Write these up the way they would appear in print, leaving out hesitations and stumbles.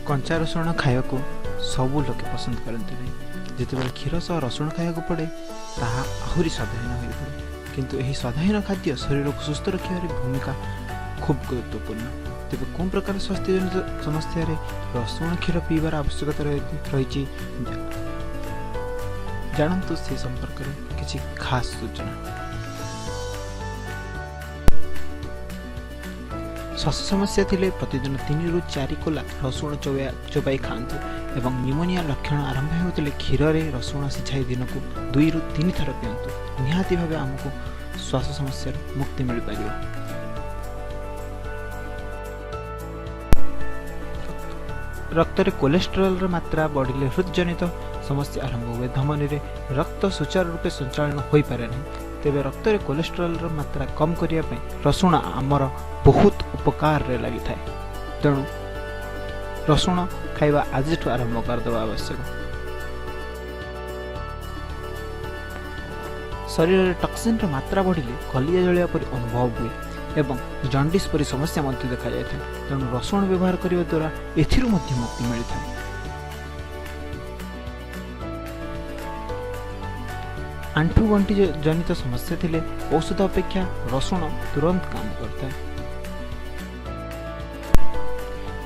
कंचा रसुण खाया को सबू लोके पसंद करते नहीं। जितेबाला क्षीर सह रसुण खाया पड़े ताहा आहुरी स्वादहीन हो पड़े, किंतु यही स्वादहीन खाद्य शरीर को सुस्थ रखिबार भूमिका खूब गुरुत्वपूर्ण। तेज कौन प्रकार स्वास्थ्य जनित समस्या रसुण क्षीर पीबार आवश्यकता रही जानतु से संपर्क में किसी खास सूचना। श्वास समस्या थिले प्रतिदिन 3 ରୁ 4 कोला रसुण चोबाई खातु एवं निमोनिया लक्षण आरंभ होते क्षीर में रसुण सिझाई दिन को 2 ରୁ 3 थर पिंतु निहाती भाव आमको श्वास समस्या मुक्ति मिल पार। रक्त रे कोलेस्टेरोल मात्रा बढ़िले हृदजनित समस्या आरंभ हुए। धमनी रे रक्त सुचारू रूपे संचालन हो पारे नहीं। तेबे रक्त रे कोलेस्टेरोल मात्रा कम करिया पई रसुण आमर बहुत उपकार रे लगी थाए। तेणु रसुण खाइबा आज आरंभ करदेवा आवश्यक। शरीर में टॉक्सिन रो मात्रा बढ़िले कलिया जलिया परि अनुभव हुए एवं जॉन्डिस परि समस्या मध्य देखा जाए। तेणु रसुण व्यवहार करने द्वारा एथिरु मध्य मुक्ति मिलता है। आंठू गंठी जनित समस्या थिले औषध अपेक्षा रसुण तुरंत काम करता है।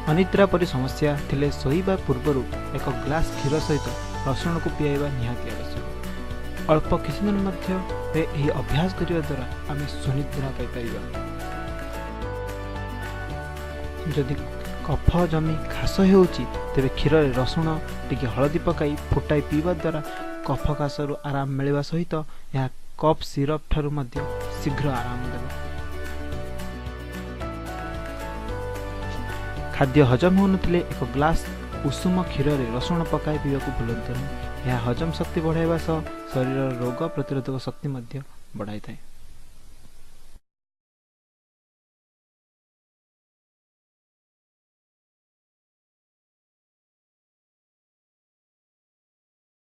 अनिद्रा परि समस्या थिले सोईबा पूर्व एक ग्लास क्षीर सहित रसुण को पियाइबा निहाती आवश्यक। अल्प किछि दिन मध्य यही अभ्यास करने द्वारा आम सुनिद्रा पाइपर। जदि कफ जमी खास होउची तेबे क्षीर रे रसुण टिके हळदी पकाई फुटाई पीवा द्वारा कफ काशरु आराम मिलवा सहित यह कफ सिरप ठारू मध्य शीघ्र आराम देव। खाद्य हजम होनुथिले एक ग्लास उषुम क्षीर रे रसुण पकाई पीवा को भूलंतु नहीं। यह हजम शक्ति बढ़ाइबा सह शरीर रोग प्रतिरोधक शक्ति मध्य बढ़ाई थाए।